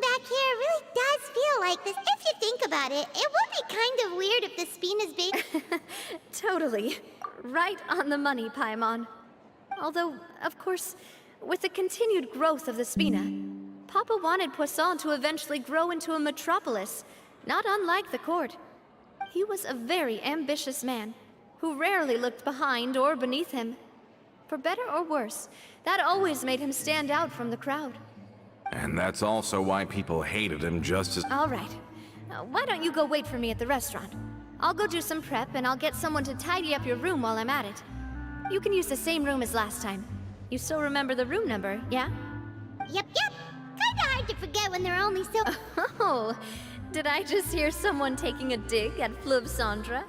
Swimming back here really does feel like this. If you think about it, it would be kind of weird if the Spina's big. Totally. Right on the money, Paimon. Although, of course, with the continued growth of the Spina, Papa wanted Poisson to eventually grow into a metropolis, not unlike the court. He was a very ambitious man, who rarely looked behind or beneath him. For better or worse, that always made him stand out from the crowd. And that's also why people hated him just as... All right. Why don't you go wait for me at the restaurant? I'll go do some prep, and I'll get someone to tidy up your room while I'm at it. You can use the same room as last time. You still remember the room number, yeah? Yep. Kinda hard to forget when they're only so... Oh, did I just hear someone taking a dig at Fleuve Cendre?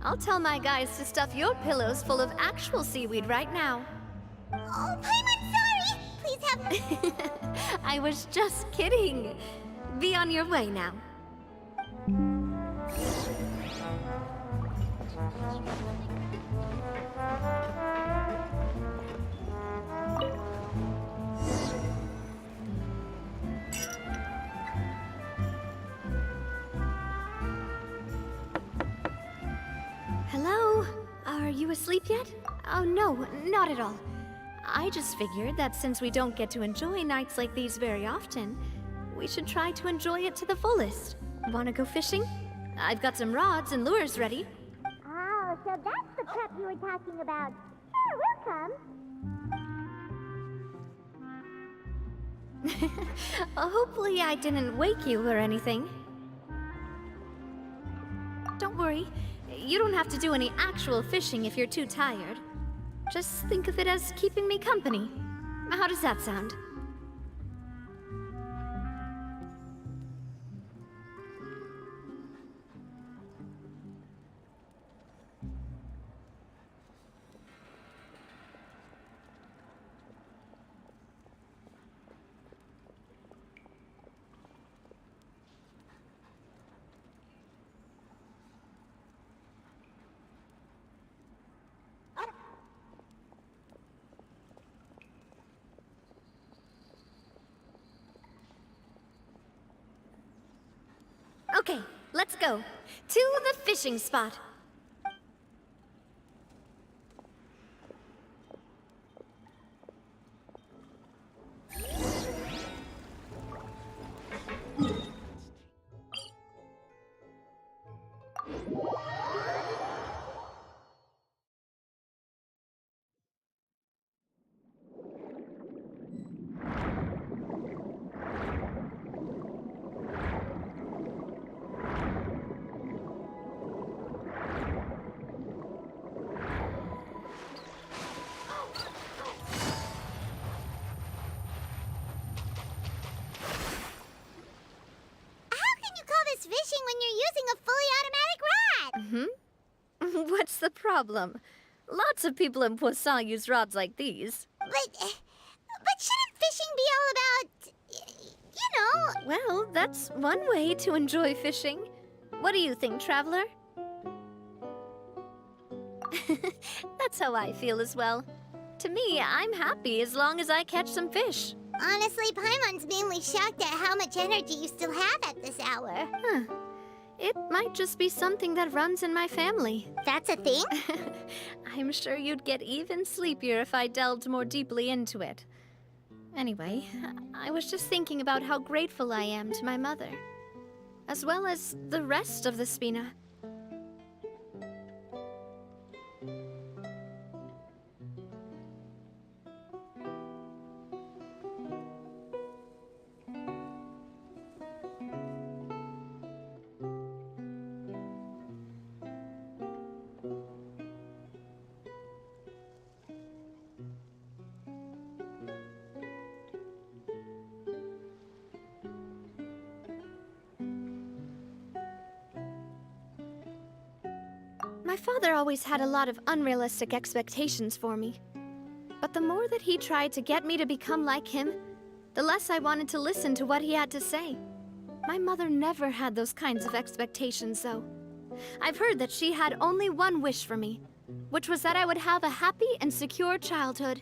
I'll tell my guys to stuff your pillows full of actual seaweed right now. Oh, Paimon, sorry! Please have... I was just kidding. Be on your way now. Hello? Are you asleep yet? Oh no, not at all. I just figured that since we don't get to enjoy nights like these very often, we should try to enjoy it to the fullest. Wanna go fishing? I've got some rods and lures ready. Oh, so that's the prep you were talking about. Sure, we'll come. Hopefully I didn't wake you or anything. Don't worry, you don't have to do any actual fishing if you're too tired. Just think of it as keeping me company. How does that sound? Okay, let's go. To the fishing spot. Fishing when you're using a fully automatic rod. What's the problem? Lots of people in Poisson use rods like these. But shouldn't fishing be all about, you know... Well, that's one way to enjoy fishing. What do you think, Traveler? That's how I feel as well. To me, I'm happy as long as I catch some fish. Honestly, Paimon's mainly shocked at how much energy you still have at this hour. Huh. It might just be something that runs in my family. That's a thing? I'm sure you'd get even sleepier if I delved more deeply into it. Anyway, I was just thinking about how grateful I am to my mother, as well as the rest of the Spina. My father always had a lot of unrealistic expectations for me. But the more that he tried to get me to become like him, the less I wanted to listen to what he had to say. My mother never had those kinds of expectations, though. I've heard that she had only one wish for me, which was that I would have a happy and secure childhood.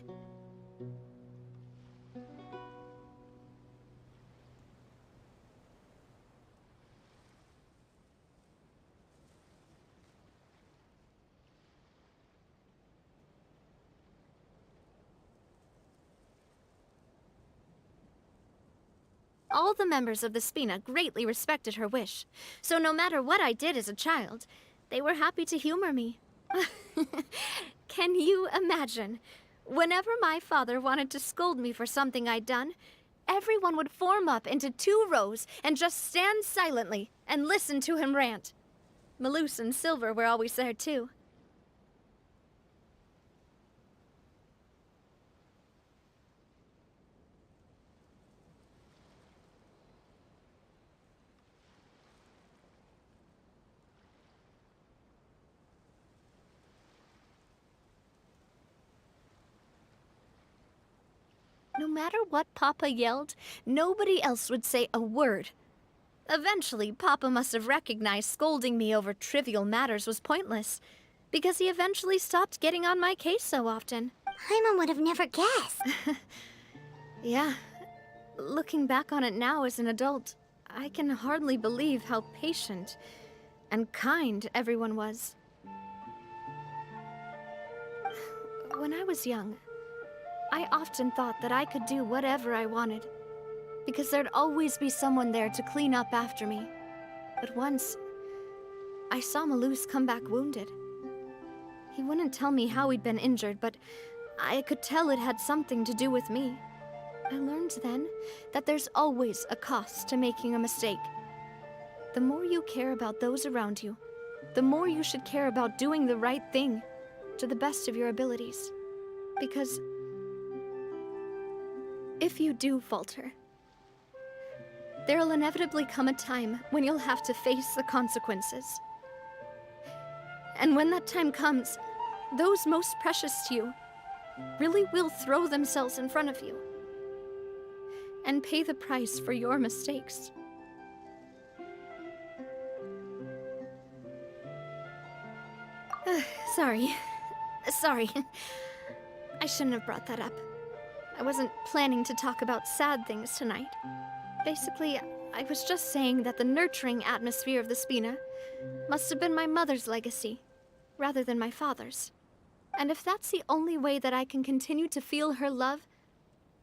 All the members of the Spina greatly respected her wish, so no matter what I did as a child, they were happy to humor me. Can you imagine? Whenever my father wanted to scold me for something I'd done, everyone would form up into 2 rows and just stand silently and listen to him rant. Malus and Silver were always there too. No matter what Papa yelled, nobody else would say a word. Eventually, Papa must have recognized scolding me over trivial matters was pointless, because he eventually stopped getting on my case so often. Paimon would have never guessed. Yeah, looking back on it now as an adult, I can hardly believe how patient and kind everyone was. When I was young, I often thought that I could do whatever I wanted, because there'd always be someone there to clean up after me. But once, I saw Malus come back wounded. He wouldn't tell me how he'd been injured, but I could tell it had something to do with me. I learned then that there's always a cost to making a mistake. The more you care about those around you, the more you should care about doing the right thing to the best of your abilities. Because if you do falter, there'll inevitably come a time when you'll have to face the consequences. And when that time comes, those most precious to you really will throw themselves in front of you and pay the price for your mistakes. Sorry. I shouldn't have brought that up. I wasn't planning to talk about sad things tonight. Basically, I was just saying that the nurturing atmosphere of the Spina must have been my mother's legacy, rather than my father's. And if that's the only way that I can continue to feel her love,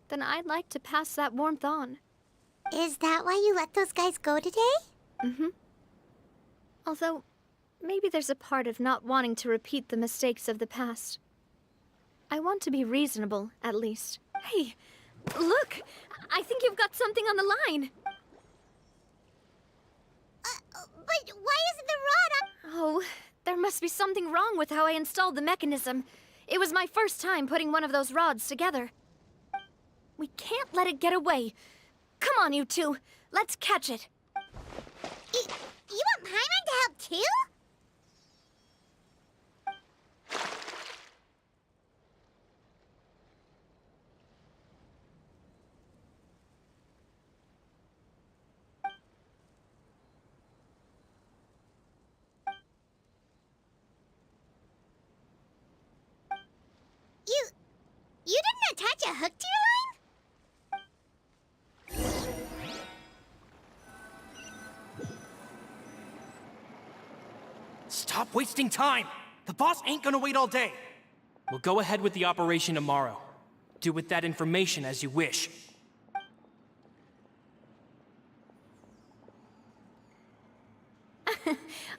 then I'd like to pass that warmth on. Is that why you let those guys go today? Mm-hmm. Although, maybe there's a part of not wanting to repeat the mistakes of the past. I want to be reasonable, at least. Hey, look! I think you've got something on the line! But why isn't the rod on? Oh, there must be something wrong with how I installed the mechanism. It was my first time putting one of those rods together. We can't let it get away. Come on, you two. Let's catch it. You want Paimon to help too? You didn't attach a hook to your line? Stop wasting time! The boss ain't gonna wait all day. We'll go ahead with the operation tomorrow. Do with that information as you wish.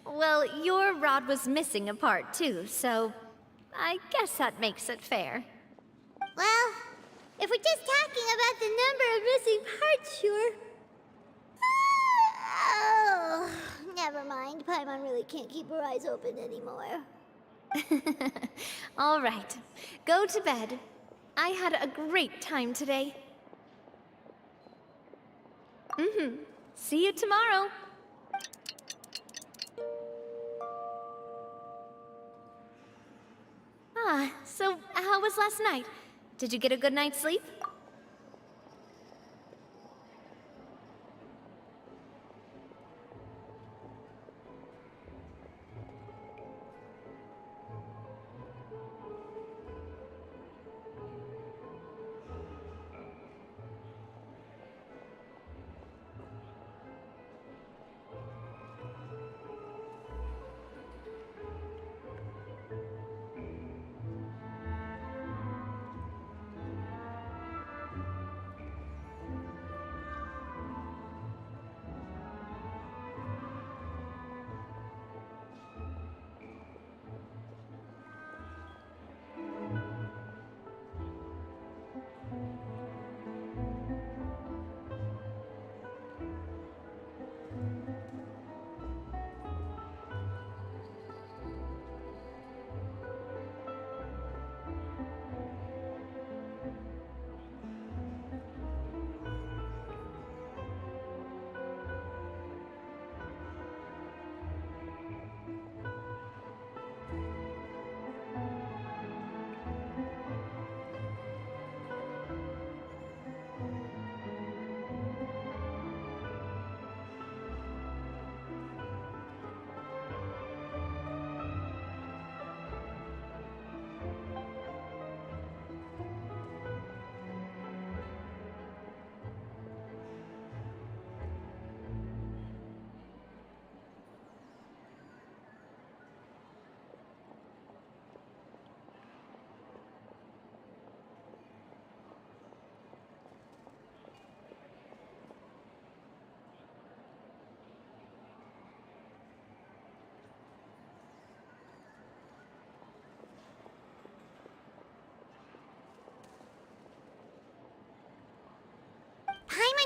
Well, your rod was missing a part too, so I guess that makes it fair. Well, if we're just talking about the number of missing parts, sure. Oh, never mind. Paimon really can't keep her eyes open anymore. All right, go to bed. I had a great time today. See you tomorrow. So how was last night? Did you get a good night's sleep?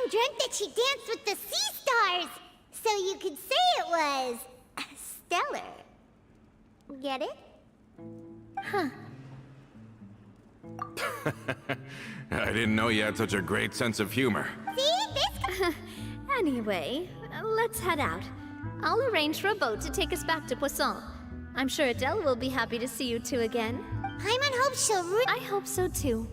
Paimon dreamt that she danced with the sea stars, so you could say it was stellar. Get it? Huh. I didn't know you had such a great sense of humor. See, this. Anyway, let's head out. I'll arrange for a boat to take us back to Poisson. I'm sure Adele will be happy to see you two again. Paimon hopes she'll root. I hope so too.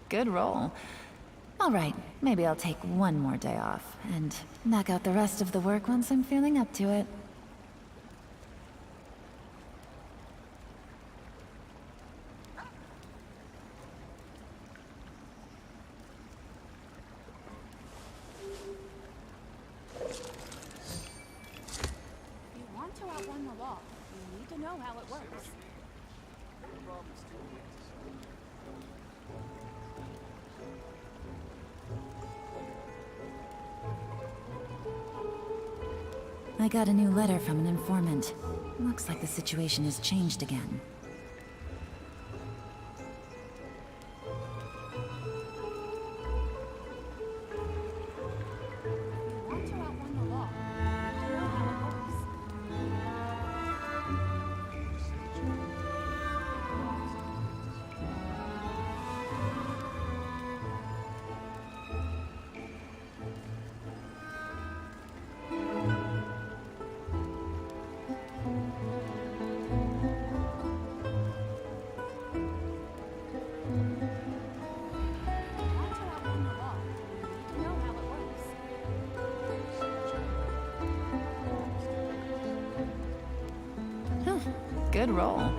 Good roll. All right, maybe I'll take one more day off and knock out the rest of the work once I'm feeling up to it. I got a new letter from an informant. Looks like the situation has changed again. Good roll.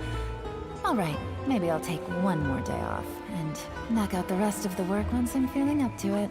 All right, maybe I'll take one more day off and knock out the rest of the work once I'm feeling up to it.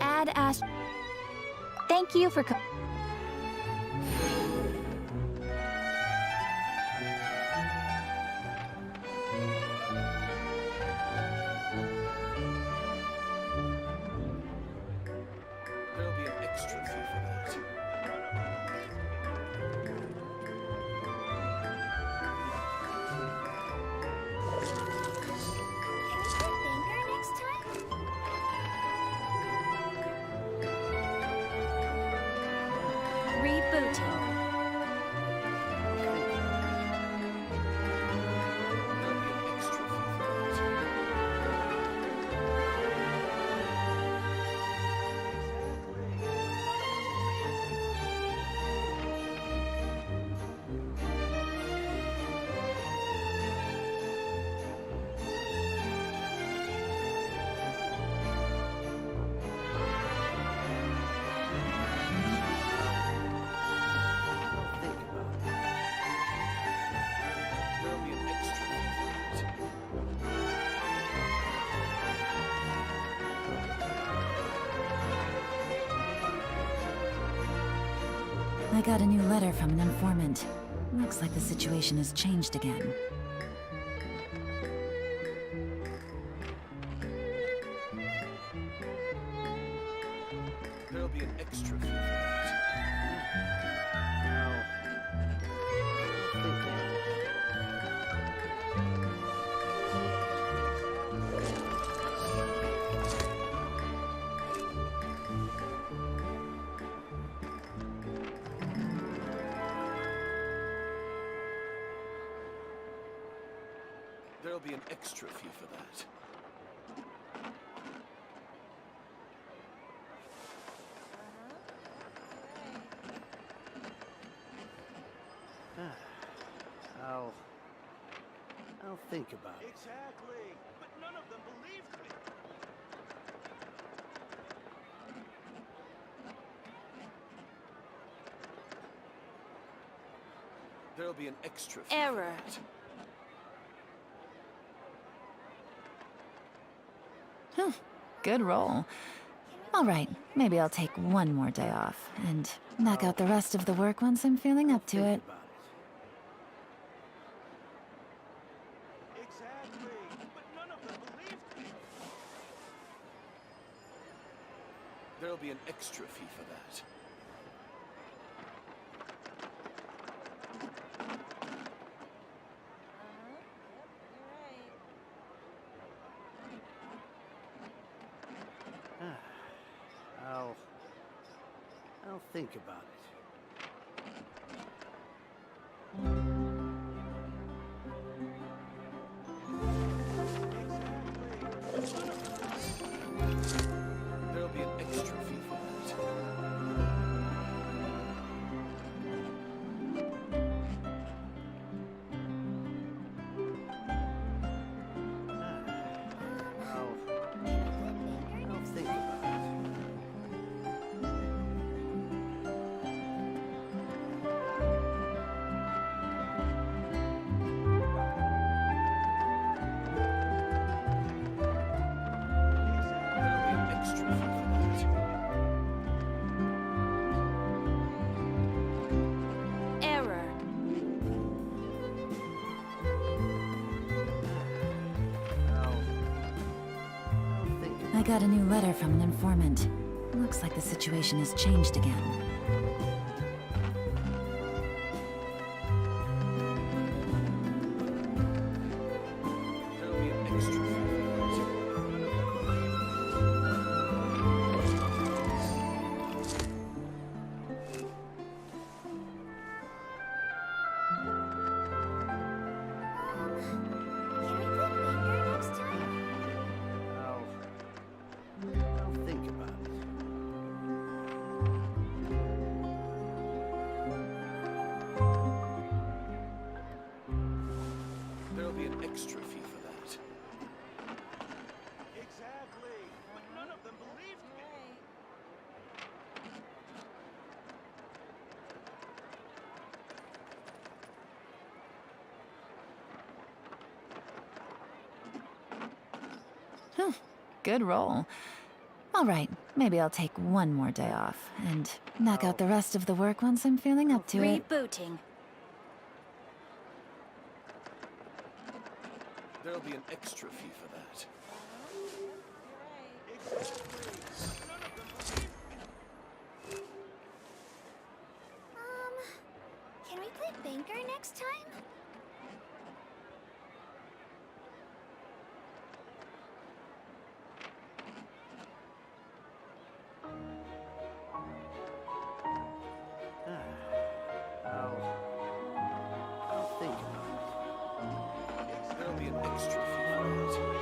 Add Ash. Thank you for There'll be an extra fee for that. rebooting. There'll be an extra fee for that. I got a new letter from an informant. Looks like the situation has changed again. There'll be an extra fee for that. There'll be an extra fee for that. I'll think about it. Exactly. But none of them believed me. There'll be an extra fee Error. for that. Good roll. Alright, maybe I'll take one more day off, and knock out the rest of the work once I'm feeling up to it. Think about it. Exactly. But none of them believed me. There'll be an extra fee for that. I'll think about it. There'll be an extra fee for that. I'll think about it. There'll be an extra fee for that. Error. I'll think about it. I got a new letter from an informant. Looks like the situation has changed again. There'll be an extra fee for that. I'll think about it. There'll be an extra fee for that. Exactly. But none of them believed me. Good roll. Alright, maybe I'll take one more day off, and knock out the rest of the work once I'm feeling up to it. Rebooting. There'll be an extra fee for that. Can we play banker next time? I'll think about it. There'll be an extra fee for that.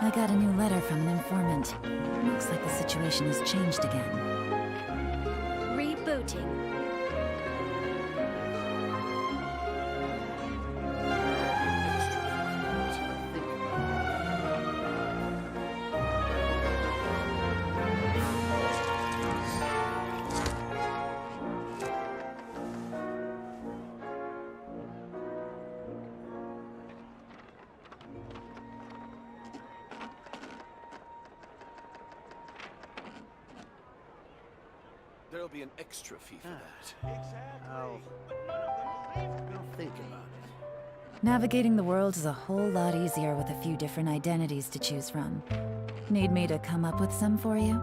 I got a new letter from an informant. Looks like the situation has changed again. Rebooting. There'll be an extra fee for that. Exactly. I'll think about it. Navigating the world is a whole lot easier with a few different identities to choose from. Need me to come up with some for you?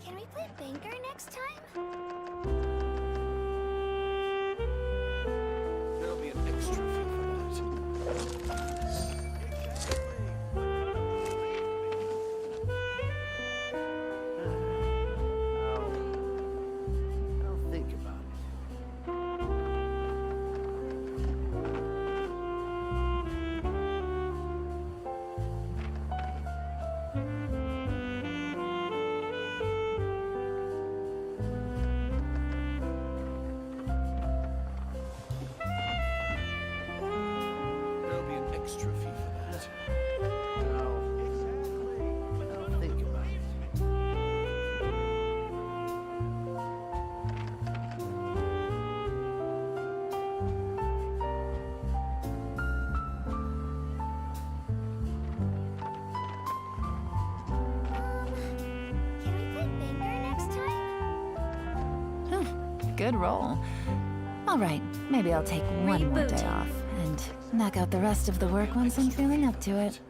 Can we play banker next time? There'll be an extra fee for that. I'll think about it. There'll be an extra fee for that. I'll think about it. Can we play banker next time? Good roll. All right, maybe I'll take one more day Rebooting. off and knock out the rest of the work once I'm feeling up to it.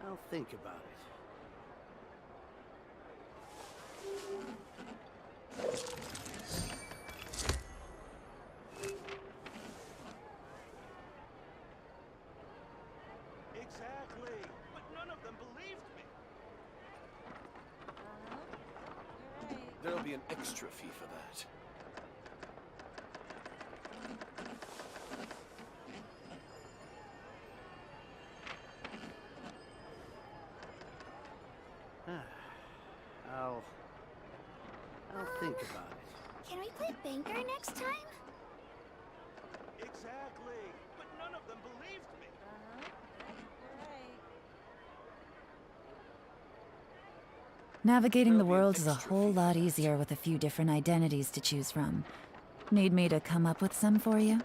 I'll think about it. Exactly. But none of them believed me. There'll be an extra fee for that. I'll think about it. Can we play banker next time? Exactly. But none of them believed me. Navigating the There'll be an world is a extra whole fee for lot that. easier with a few different identities to choose from. Need me to come up with some for you?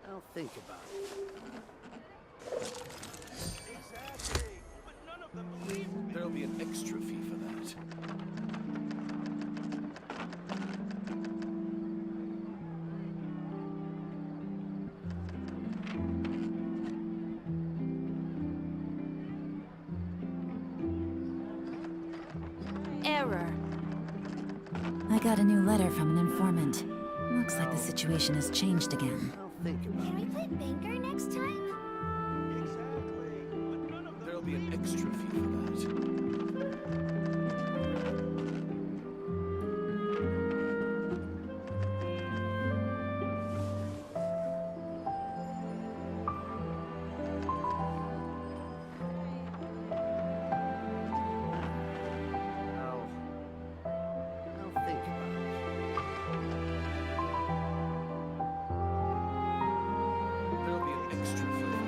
I'll think about it. Exactly. But none of them believed me. There'll be an extra fee for that. Error. I got a new letter from an informant. Looks like the situation has changed again. I'll think about Can we play banker next time? Exactly. But none of it. them There'll be an extra fee for that. I'll think about it. There'll be an extra fee for that.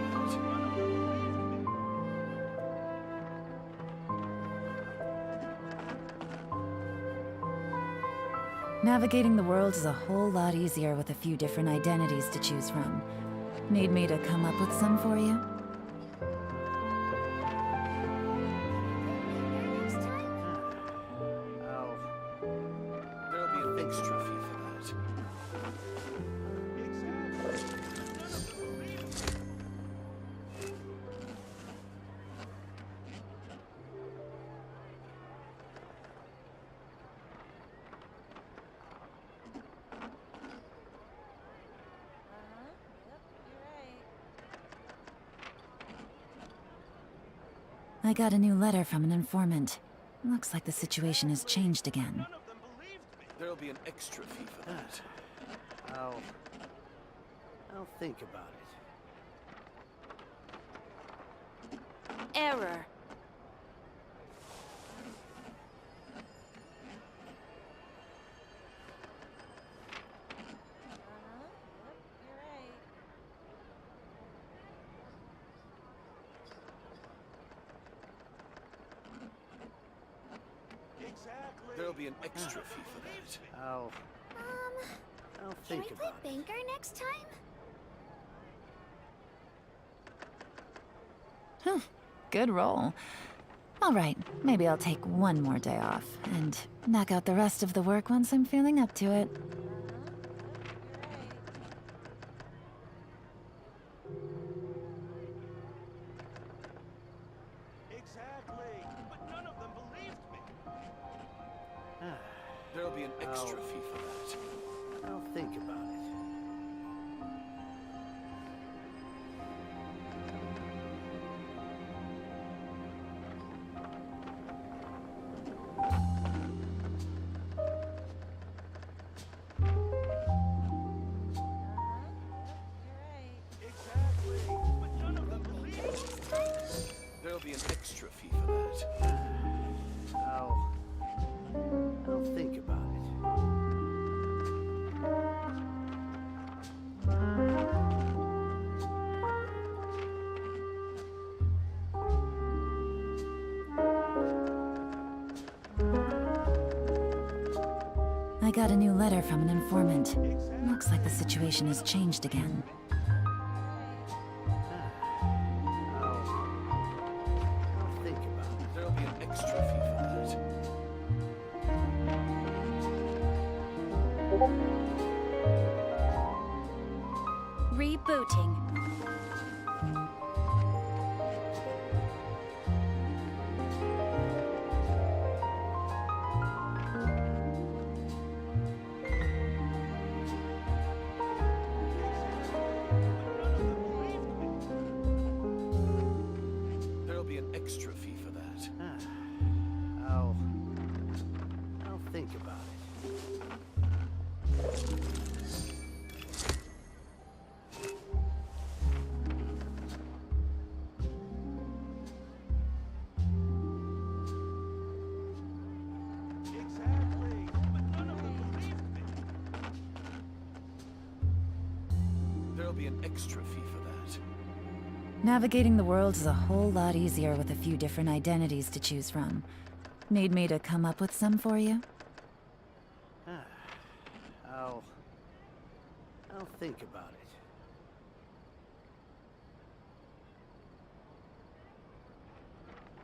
Navigating the world is a whole lot easier with a few different identities to choose from. Need me to come up with some for you? Next time? There'll be an extra fee for that. Exactly. But none of them believed me. I got a new letter from an informant. Looks like the situation has changed again. There'll be an extra fee for that. I'll think about it. Error. There'll be an extra fee for that. I'll Can think we play about it. banker next time? Good roll. All right, maybe I'll take one more day off and knock out the rest of the work once I'm feeling up to it. Exactly. But none of them believed me. There'll be an extra fee for that. I'll think about it. Exactly. But none of them believed me. There'll be an extra fee for that. I'll think about it. I got a new letter from an informant. Looks like the situation has changed again. I'll think about it. There'll be an extra fee for that. Rebooting. There'll be an extra fee for that. I'll think about it. Exactly. But none of them believed me. There'll be an extra fee for that. Navigating the world is a whole lot easier with a few different identities to choose from. Need me to come up with some for you? I'll think about it.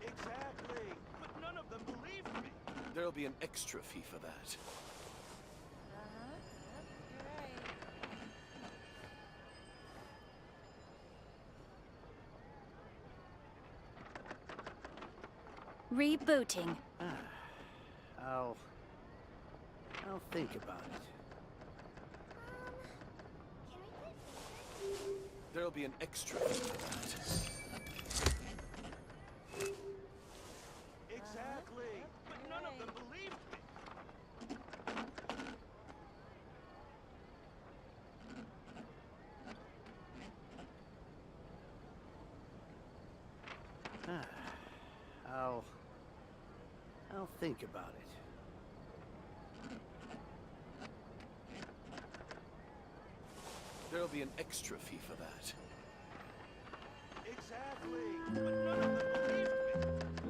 Exactly. But none of them believed me. There'll be an extra fee for that. Rebooting. I'll think about it. There'll be an extra fee for that. Exactly. But none of them believed me. I'll think about it. There'll be an extra fee for that. Exactly. But none of them believed me.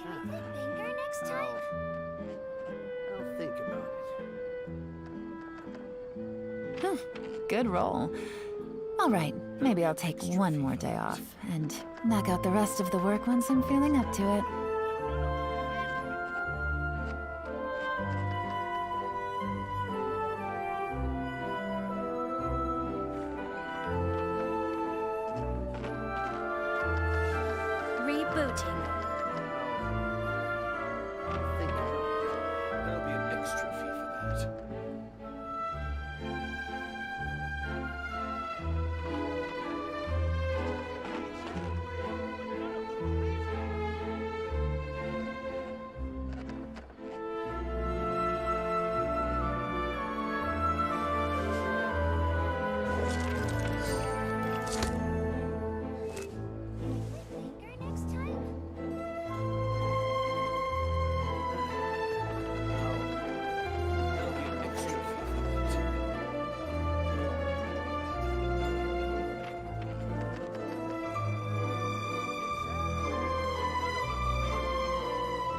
Can we play banker next time? I'll think about it. Good roll. All right, maybe I'll take one more day off and knock out the rest of the work once I'm feeling up to it. Rebooting. I'll think about it. There'll be an extra fee for that.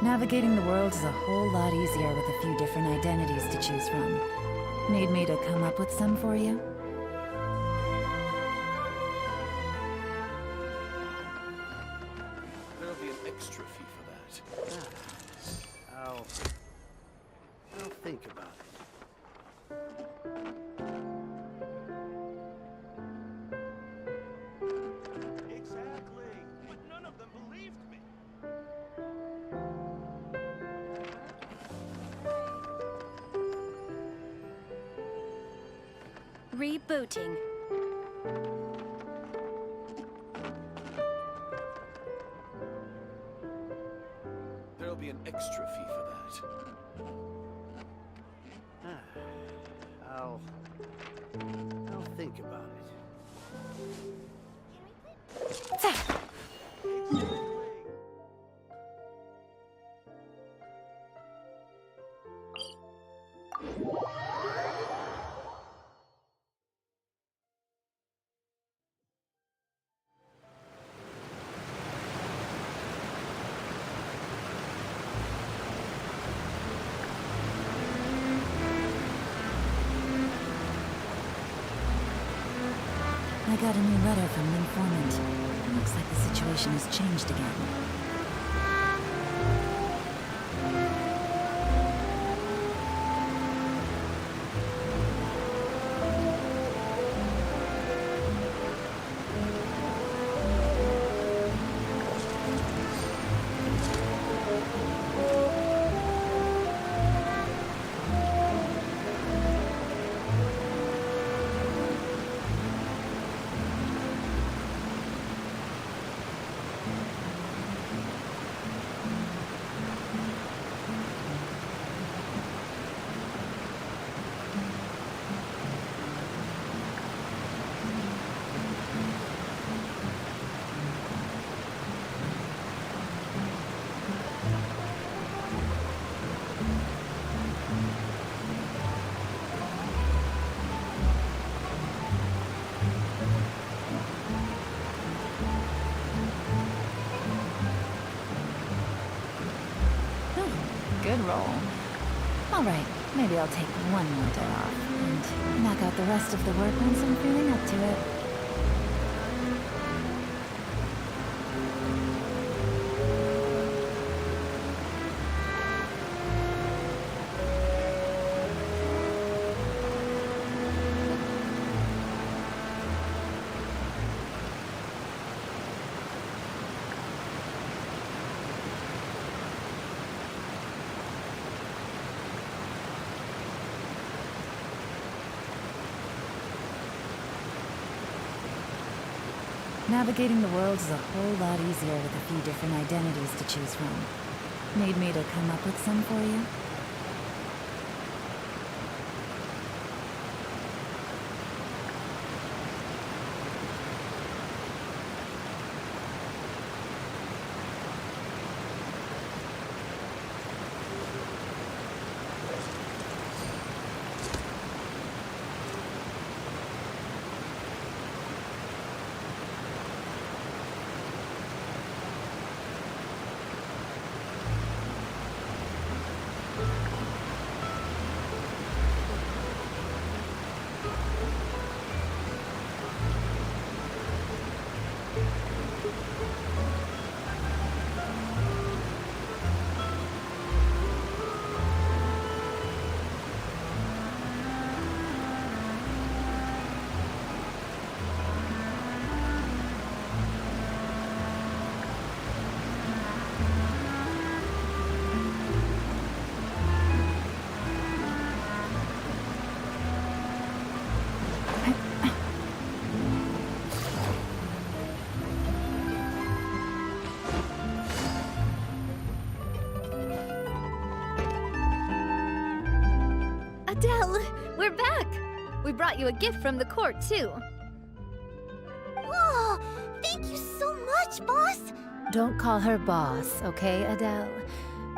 Navigating the world is a whole lot easier with a few different identities to choose from. Need me to come up with some for you? There'll be an extra fee for that. I'll think about it. Exactly. But none of them believed me. Rebooting. There'll be an extra fee for that. I'll think about it. I got a new letter from an informant. Looks like the situation has changed again. Good roll. All right, maybe I'll take one more day off and knock out the rest of the work once I'm feeling up to it. Navigating the world is a whole lot easier with a few different identities to choose from. Need me to come up with some for you? Adele, we're back! We brought you a gift from the court, too. Whoa! Thank you so much, boss! Don't call her boss, okay, Adele?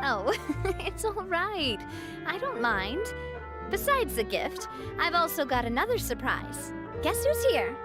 Oh, it's all right. I don't mind. Besides the gift, I've also got another surprise. Guess who's here?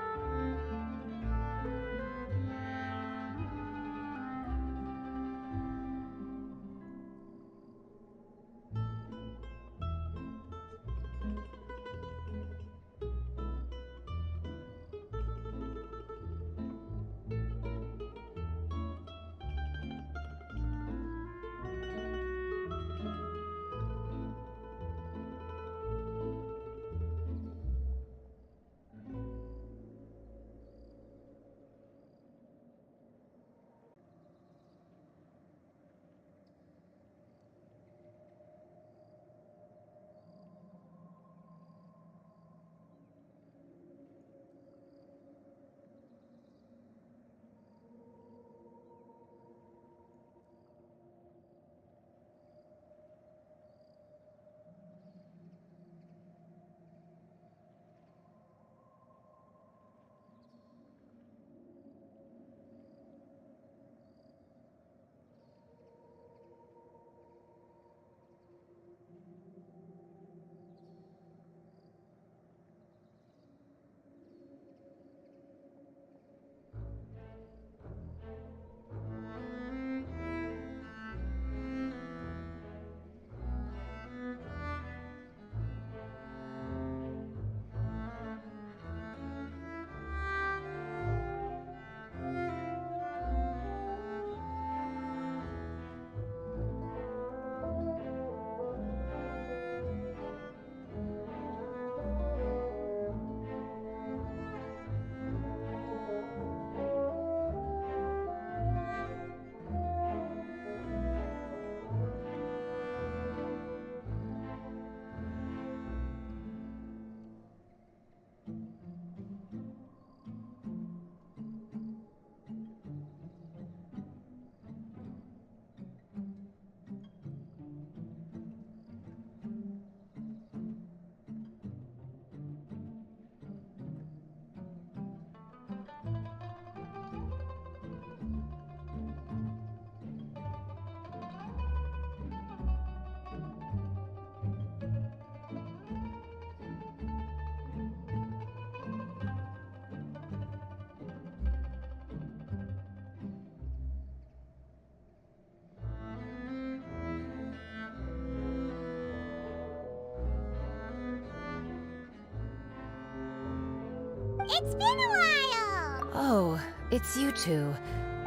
It's been a while! Oh, it's you two.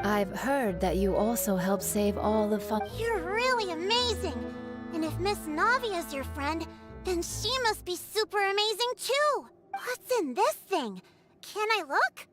I've heard that you also help save all the fun. You're really amazing! And if Miss Navia's your friend, then she must be super amazing too! What's in this thing? Can I look?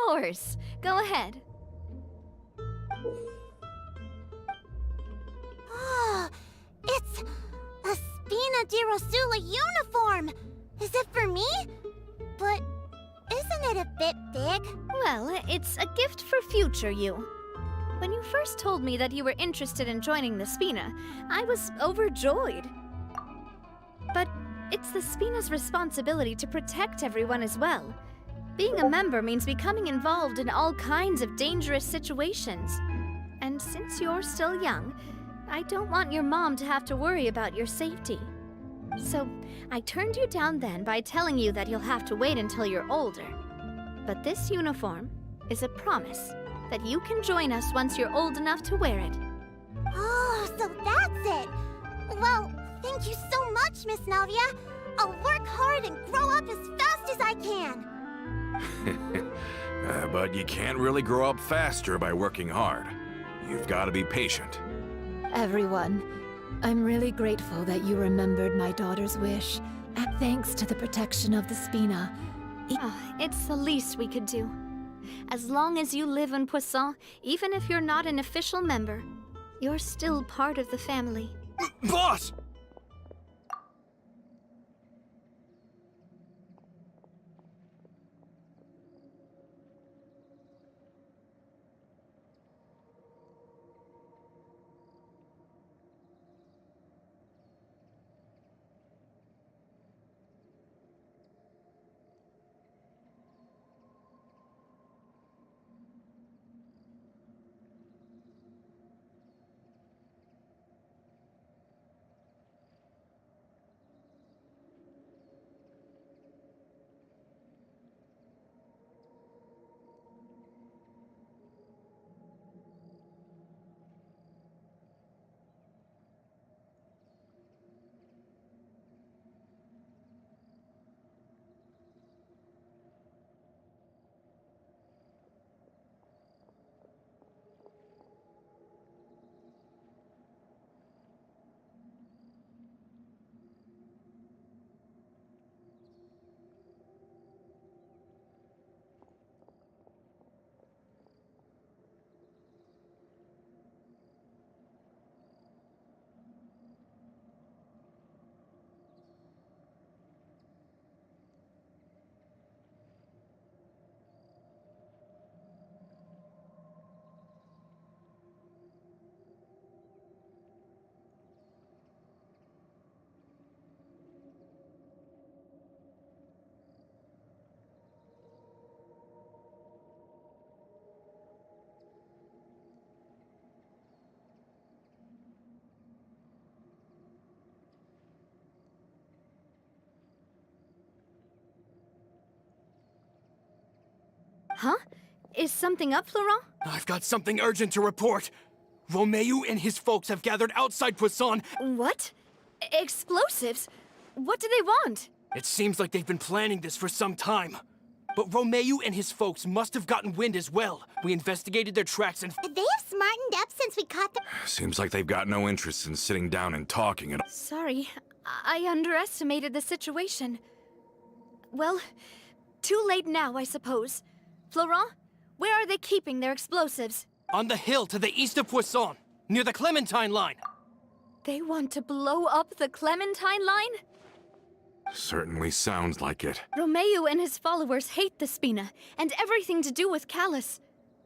course. Go ahead. Ah, it's a Spina di Rosula uniform! Is it for me? But isn't it a bit big? Well, it's a gift for future you. When you first told me that you were interested in joining the Spina, I was overjoyed. But it's the Spina's responsibility to protect everyone as well. Being a member means becoming involved in all kinds of dangerous situations. And since you're still young, I don't want your mom to have to worry about your safety. So, I turned you down then by telling you that you'll have to wait until you're older. But this uniform is a promise that you can join us once you're old enough to wear it. Oh, so that's it! Well, thank you so much, Miss Navia. I'll work hard and grow up as fast as I can. But you can't really grow up faster by working hard. You've got to be patient. Everyone, I'm really grateful that you remembered my daughter's wish. And thanks to the protection of the Spina. It's the least we could do. As long as you live in Poisson, even if you're not an official member, you're still part of the family. Boss! Huh? Is something up, Florent? I've got something urgent to report. Romeu and his folks have gathered outside Poisson. What? Explosives? What do they want? It seems like they've been planning this for some time. But Romeu and his folks must have gotten wind as well. We investigated their tracks and... They have smartened up since we caught them. Seems like they've got no interest in sitting down and talking at all. Sorry, I underestimated the situation. Well, too late now, I suppose. Florent, where are they keeping their explosives? On the hill to the east of Poisson, near the Clementine line. They want to blow up the Clementine line? Certainly sounds like it. Romeu and his followers hate the Spina, and everything to do with Callus.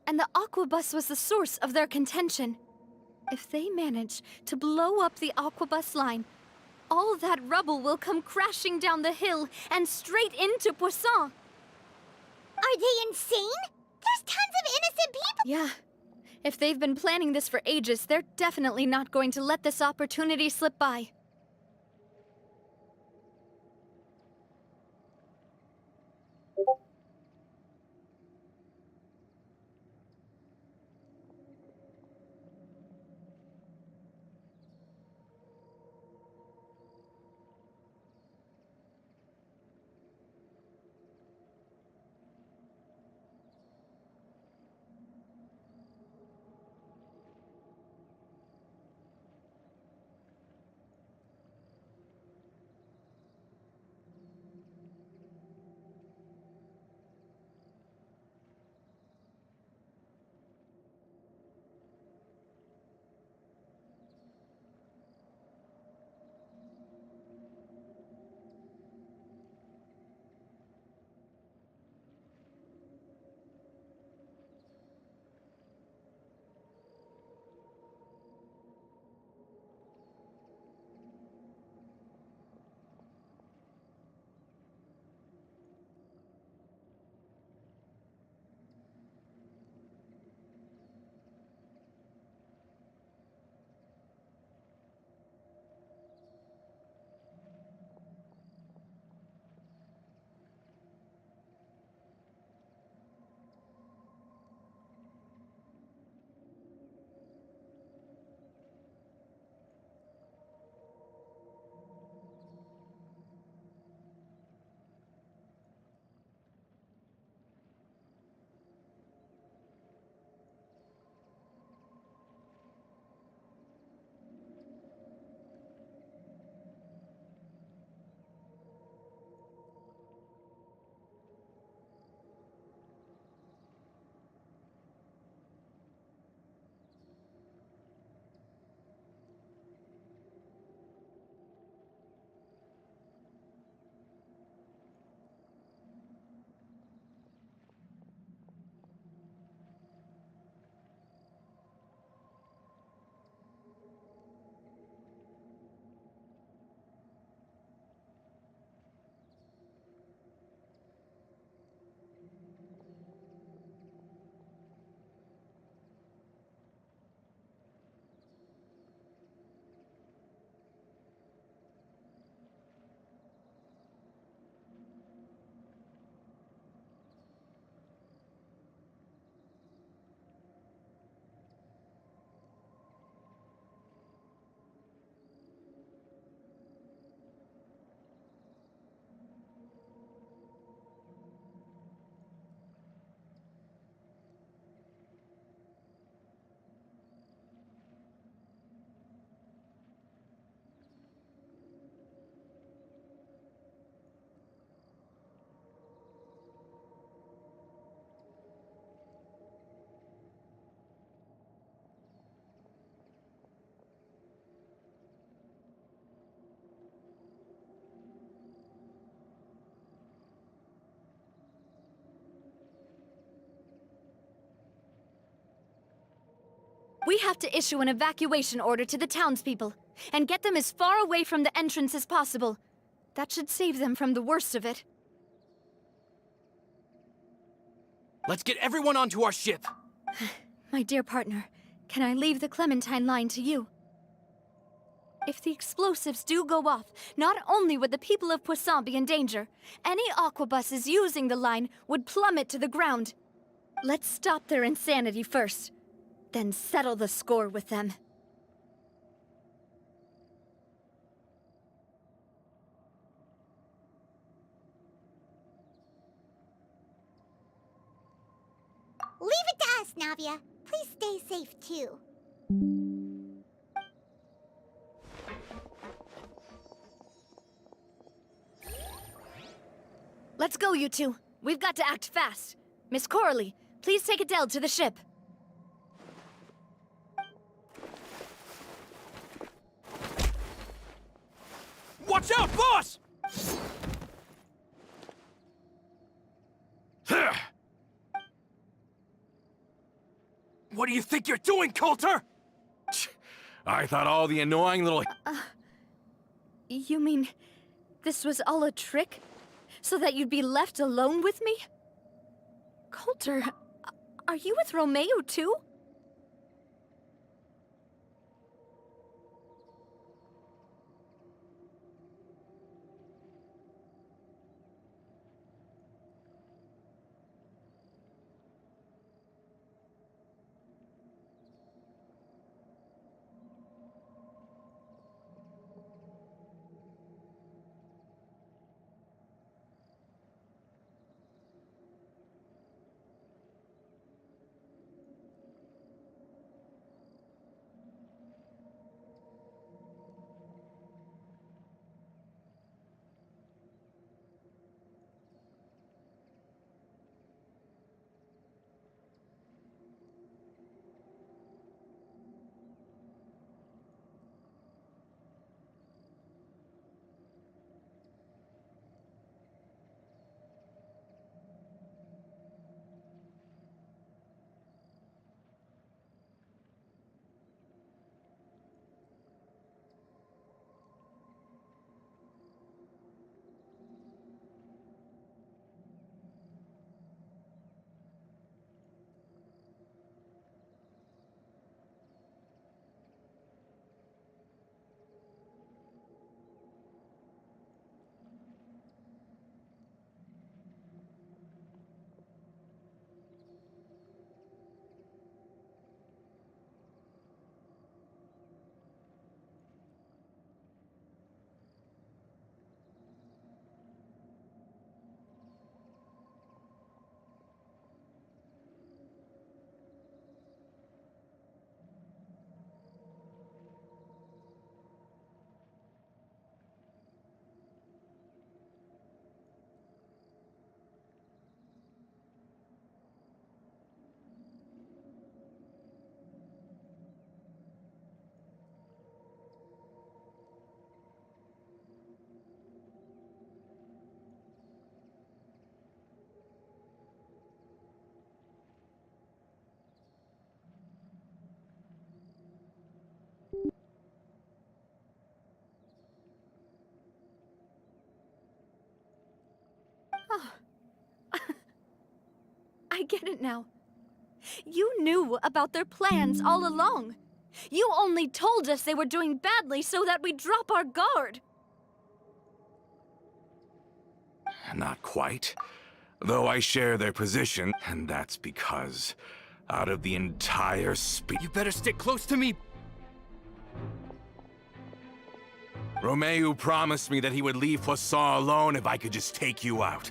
And the Aquabus was the source of their contention. If they manage to blow up the Aquabus line, all that rubble will come crashing down the hill and straight into Poisson. Are they insane? There's tons of innocent people! Yeah. If they've been planning this for ages, they're definitely not going to let this opportunity slip by. We have to issue an evacuation order to the townspeople, and get them as far away from the entrance as possible. That should save them from the worst of it. Let's get everyone onto our ship. My dear partner, can I leave the Clementine line to you? If the explosives do go off, not only would the people of Poisson be in danger, any aquabuses using the line would plummet to the ground. Let's stop their insanity first, then settle the score with them. Leave it to us, Navia. Please stay safe, too. Let's go, you two. We've got to act fast. Miss Coralie, please take Adele to the ship. Watch out, boss! What do you think you're doing, Coulter? I thought all the annoying little... You mean this was all a trick? So that you'd be left alone with me? Coulter, are you with Romeo too? I get it now. You knew about their plans all along. You only told us they were doing badly so that we'd drop our guard. Not quite. Though I share their position, and that's because out of the entire You better stick close to me. Romeo promised me that he would leave Poisson alone if I could just take you out.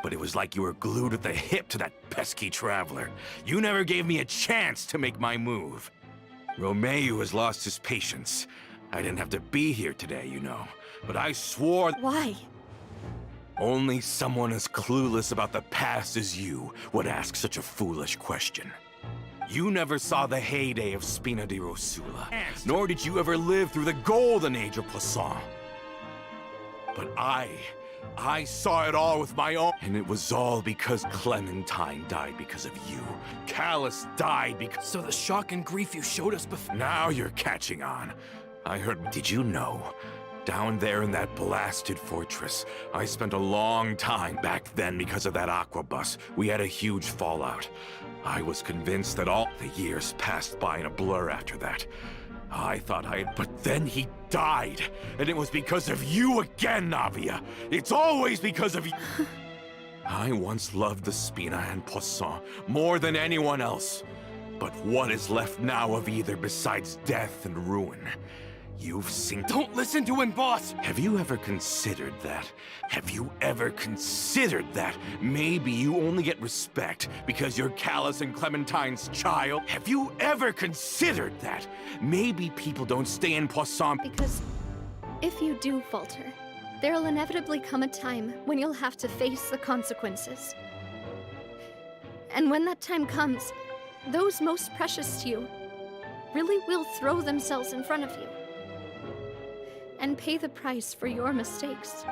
But it was like you were glued at the hip to that pesky traveler. You never gave me a chance to make my move. Romeo has lost his patience. I didn't have to be here today, you know. But I swore... Why? Only someone as clueless about the past as you would ask such a foolish question. You never saw the heyday of Spina di Rosula, nor did you ever live through the golden age of Poisson. But I I saw it all with my own... And it was all because Clementine died because of you. Callus died because... So the shock and grief you showed us before... Now you're catching on. I heard... Did you know? Down there in that blasted fortress, I spent a long time back then because of that aqua bus. We had a huge fallout. I was convinced that all the years passed by in a blur after that. I thought I had... But then he died. And it was because of you again, Navia. It's always because of you. I once loved the Spina and Poisson more than anyone else. But what is left now of either besides death and ruin? You've seen... Don't listen to him, boss! Have you ever considered that? Have you ever considered that maybe you only get respect because you're Callus and Clementine's child? Have you ever considered that? Maybe people don't stay in Poisson... Because if you do falter, there'll inevitably come a time when you'll have to face the consequences. And when that time comes, those most precious to you really will throw themselves in front of you and pay the price for your mistakes.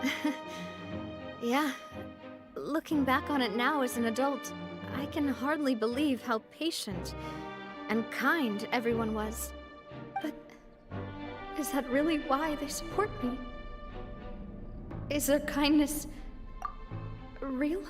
Yeah, looking back on it now as an adult, I can hardly believe how patient and kind everyone was. But is that really why they support me? Is their kindness real?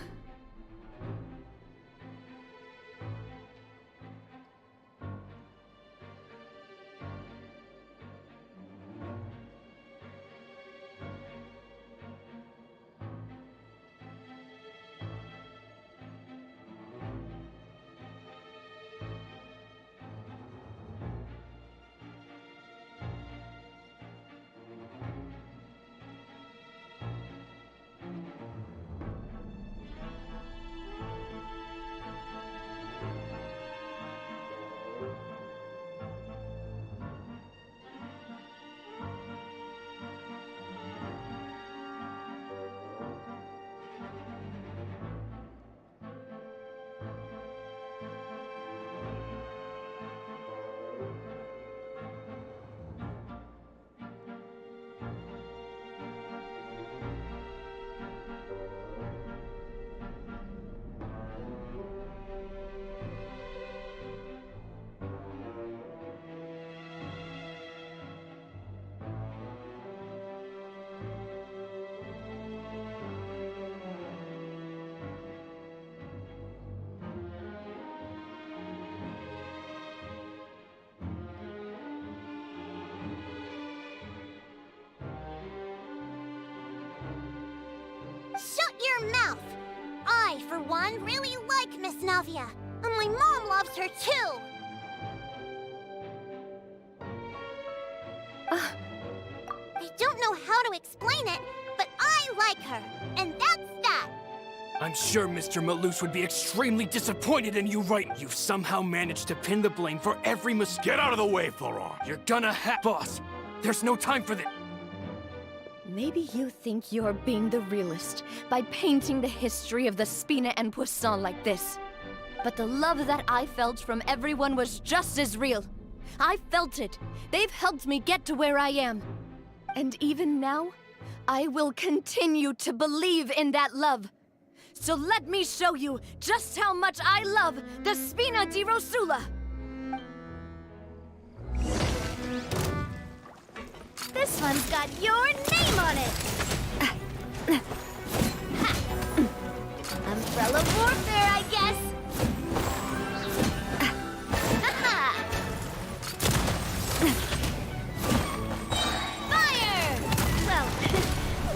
Shut your mouth! I, for one, really like Miss Navia. And my mom loves her too! I don't know how to explain it, but I like her. And that's that! I'm sure Mr. Malus would be extremely disappointed in you right. You've somehow managed to pin the blame for every mistake. Get out of the way, Florent! You're gonna have... Boss, there's no time for this. Maybe you think you're being the realist by painting the history of the Spina and Poisson like this. But the love that I felt from everyone was just as real. I felt it. They've helped me get to where I am. And even now, I will continue to believe in that love. So let me show you just how much I love the Spina di Rosula. This one's got your name on it! Umbrella warfare, I guess! Fire! Well,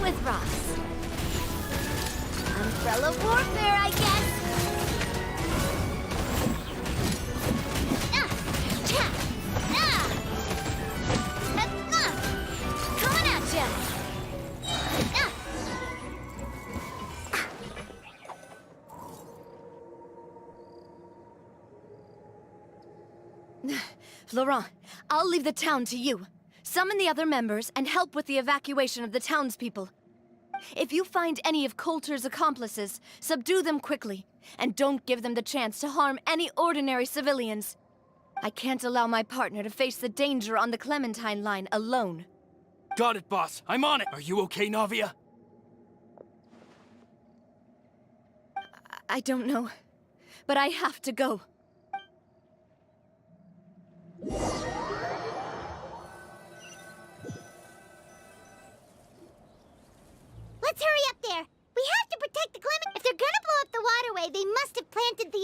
with Ross. Umbrella warfare, I guess! Coming at ya! Florent, I'll leave the town to you. Summon the other members and help with the evacuation of the townspeople. If you find any of Coulter's accomplices, subdue them quickly, and don't give them the chance to harm any ordinary civilians. I can't allow my partner to face the danger on the Clementine line alone. Got it, boss. I'm on it. Are you okay, Navia? I don't know. But I have to go. Let's hurry up there. We have to protect the climate. If they're gonna blow up the waterway, they must have planted the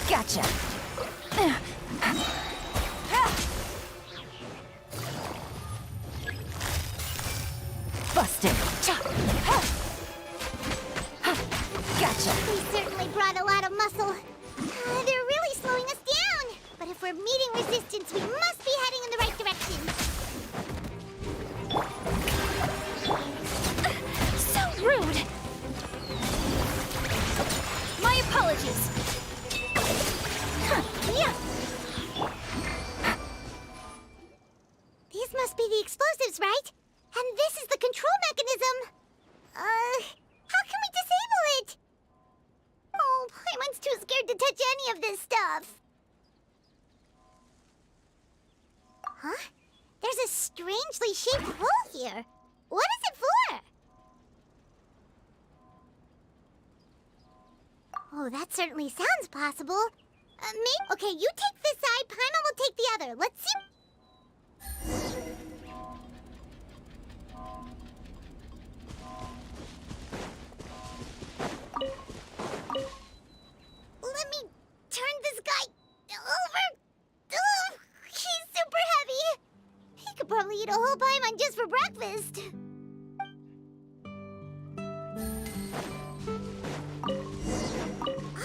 Gotcha. Busted. Gotcha. We certainly brought a lot of muscle. They're really slowing us down. But if we're meeting resistance, we must be heading in the right direction. So rude! My apologies. Yeah. These must be the explosives, right? And this is the control mechanism. How can we disable it? Oh, Paimon's too scared to touch any of this stuff. Huh? There's a strangely shaped hole here. What is it for? Oh, that certainly sounds possible. Maybe. Okay, you take this side, Paimon will take the other. Let's see. Let me turn this guy over. Ugh, he's super heavy. He could probably eat a whole Paimon just for breakfast.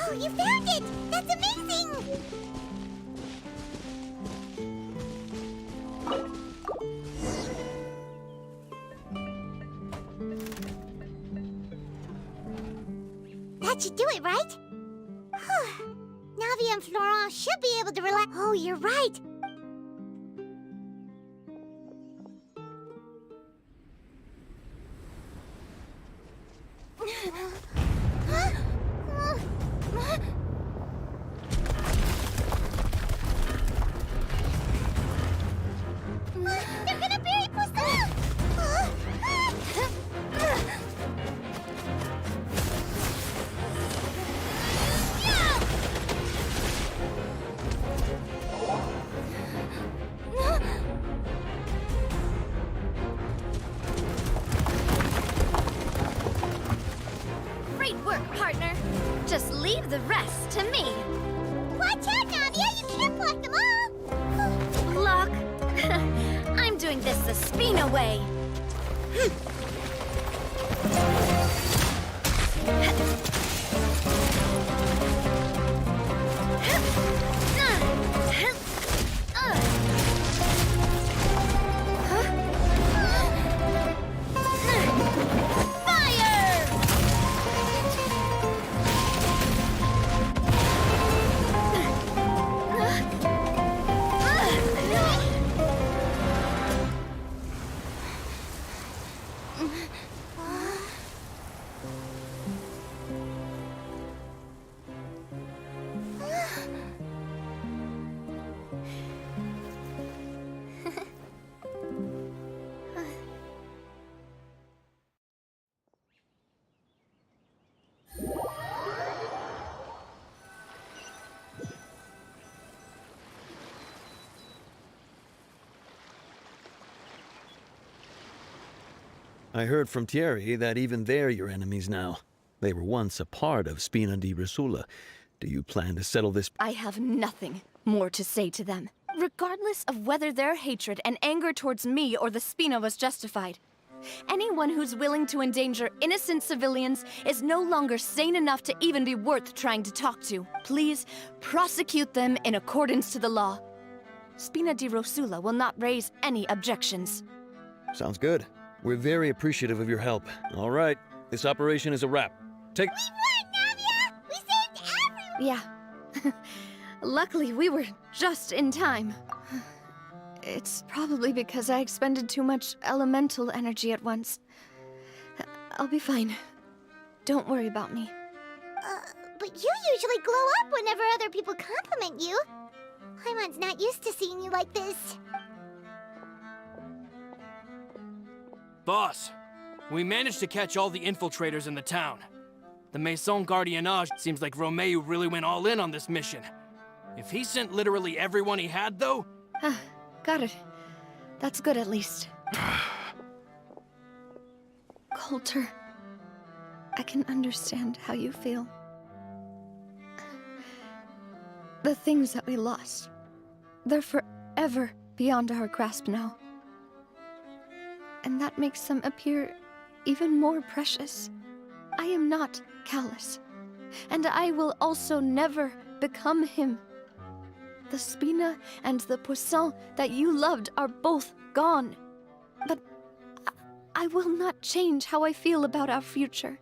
Oh, you found it! That's amazing! That should do it, right? Navia and Florent should be able to relax. Oh, you're right. They're gonna bury Poisson! Great work, partner. Just leave the rest to me. Watch out, Navia! You can't block them all! Block? I'm doing this the Spina way. I heard from Thierry that even they're your enemies now. They were once a part of Spina di Risula. Do you plan to settle this? I have nothing more to say to them. regardless of whether their hatred and anger towards me or the Spina was justified. Anyone who's willing to endanger innocent civilians is no longer sane enough to even be worth trying to talk to. Please, prosecute them in accordance to the law. Spina di Rosula will not raise any objections. Sounds good. We're very appreciative of your help. All right, this operation is a wrap. Take... We won, Navia! We saved everyone! Yeah. Luckily, we were just in time. It's probably because I expended too much elemental energy at once. I'll be fine. Don't worry about me. But you usually glow up whenever other people compliment you. Paimon's not used to seeing you like this. Boss, we managed to catch all the infiltrators in the town. The Maison Gardiennage seems like Romeu really went all in on this mission. If he sent literally everyone he had, though... Got it. That's good, at least. Coulter, I can understand how you feel. The things that we lost, they're forever beyond our grasp now. And that makes them appear even more precious. I am not callous, and I will also never become him. The Spina and the Poisson that you loved are both gone. But I will not change how I feel about our future.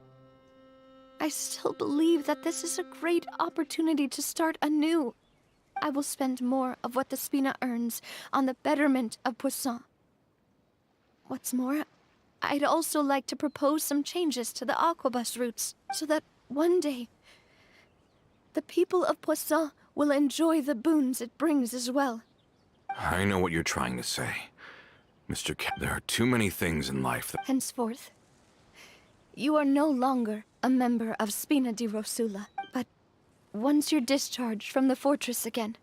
I still believe that this is a great opportunity to start anew. I will spend more of what the Spina earns on the betterment of Poisson. What's more, I'd also like to propose some changes to the Aquabus routes, so that one day, the people of Poisson will enjoy the boons it brings as well. I know what you're trying to say. Mr. There are too many things in life that... Henceforth, you are no longer a member of Spina di Rosula, but once you're discharged from the fortress again,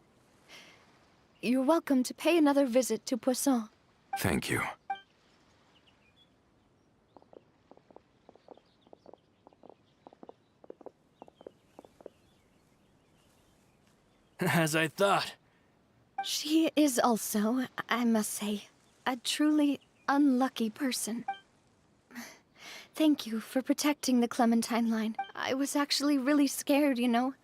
you're welcome to pay another visit to Poisson. Thank you. As I thought. She is also, I must say, a truly unlucky person. Thank you for protecting the Clementine line. I was actually really scared, you know.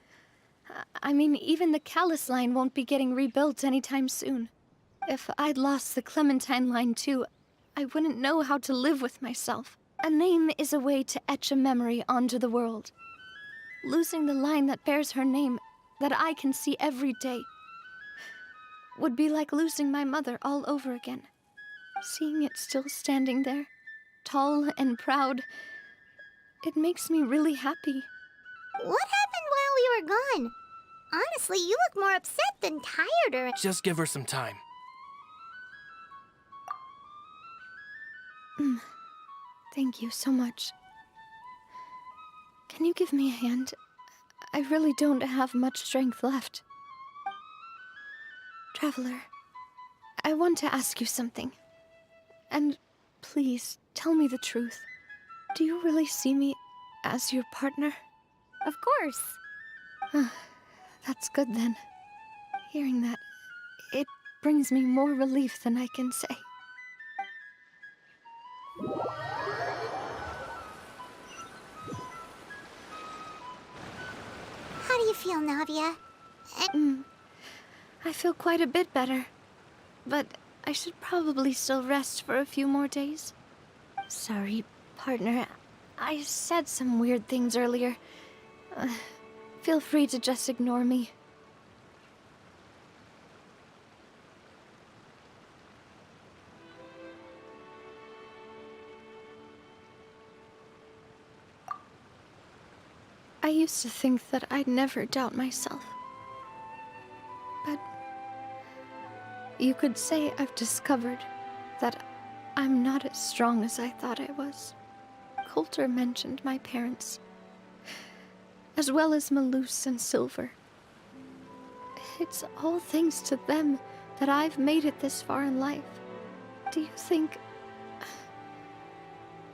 I mean, even the Callus line won't be getting rebuilt anytime soon. If I'd lost the Clementine line too, I wouldn't know how to live with myself. A name is a way to etch a memory onto the world. Losing the line that bears her name, that I can see every day, would be like losing my mother all over again. Seeing it still standing there, tall and proud, it makes me really happy. What happened while we were gone? Honestly, you look more upset than tired or... Just give her some time. Thank you so much. Can you give me a hand? I really don't have much strength left. Traveler, I want to ask you something. And please, tell me the truth. Do you really see me as your partner? Of course. That's good then. Hearing that, it brings me more relief than I can say. How do you feel, Navia? I feel quite a bit better. But I should probably still rest for a few more days. Sorry, partner. I said some weird things earlier. Feel free to just ignore me. I used to think that I'd never doubt myself. But you could say I've discovered that I'm not as strong as I thought I was. Coulter mentioned my parents, as well as Malus and Silver. It's all thanks to them that I've made it this far in life. Do you think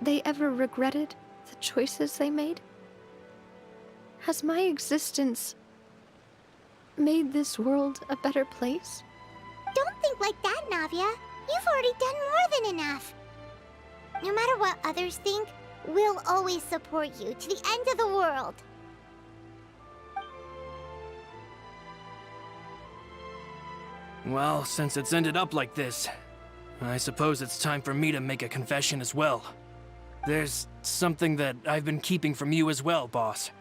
they ever regretted the choices they made? Has my existence made this world a better place? Don't think like that, Navia. You've already done more than enough. No matter what others think, we'll always support you to the end of the world. Well, since it's ended up like this, I suppose it's time for me to make a confession as well. There's something that I've been keeping from you as well, boss.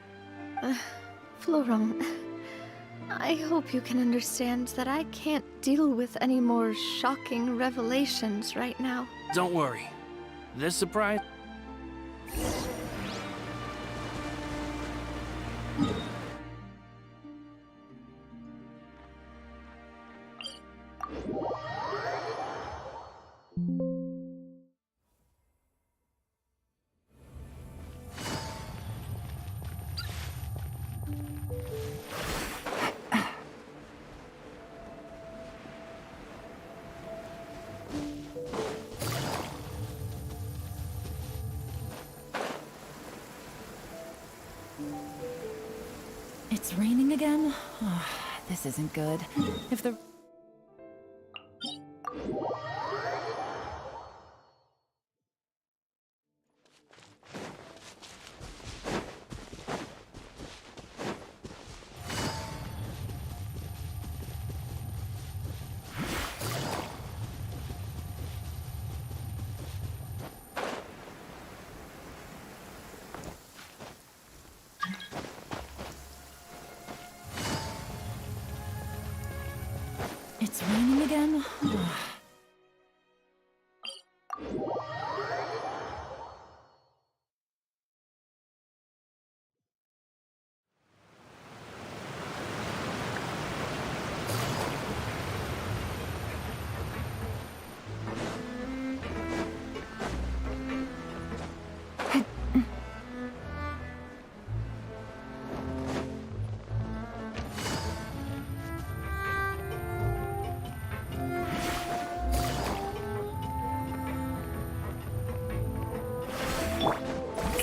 Florent, I hope you can understand that I can't deal with any more shocking revelations right now. Don't worry. This surprise... It's raining again? Oh, this isn't good. If the... It's raining again? Oh.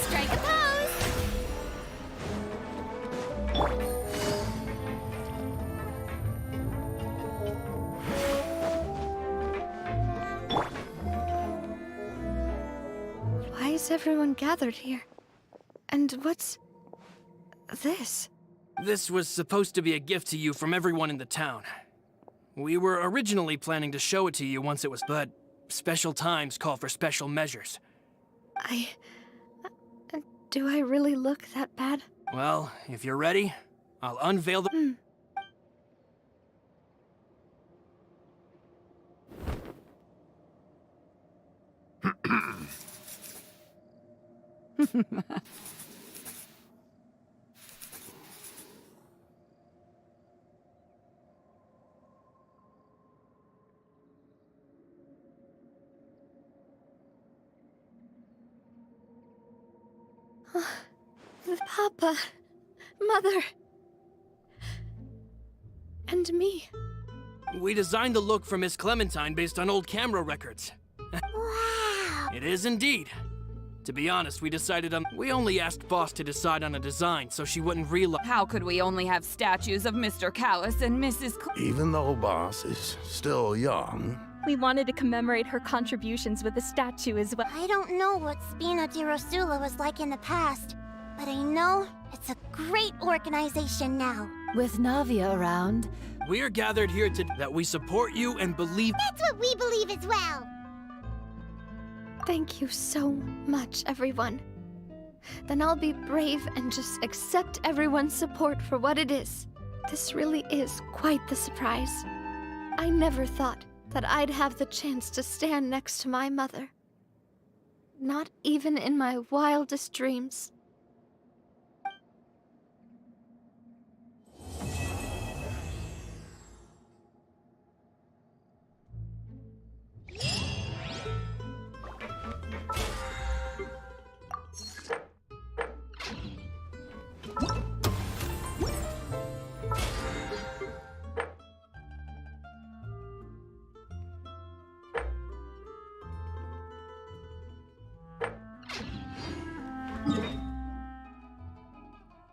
Strike a pose! Why is everyone gathered here? And what's... this? This was supposed to be a gift to you from everyone in the town. We were originally planning to show it to you once it was... but special times call for special measures. Do I really look that bad? Well, if you're ready, I'll unveil the... Papa, Mother, and me. We designed the look for Miss Clementine based on old camera records. Wow! It is indeed. To be honest, we decided on... We only asked Boss to decide on a design so she wouldn't realize... How could we only have statues of Mr. Callus and Mrs. Even though Boss is still young, We wanted to commemorate her contributions with a statue as well. I don't know what Spina di Rosula was like in the past, but I know it's a great organization now. With Navia around, We are gathered here that we support you and believe... That's what we believe as well. Thank you so much, everyone. Then I'll be brave and just accept everyone's support for what it is. This really is quite the surprise. I never thought that I'd have the chance to stand next to my mother. Not even in my wildest dreams.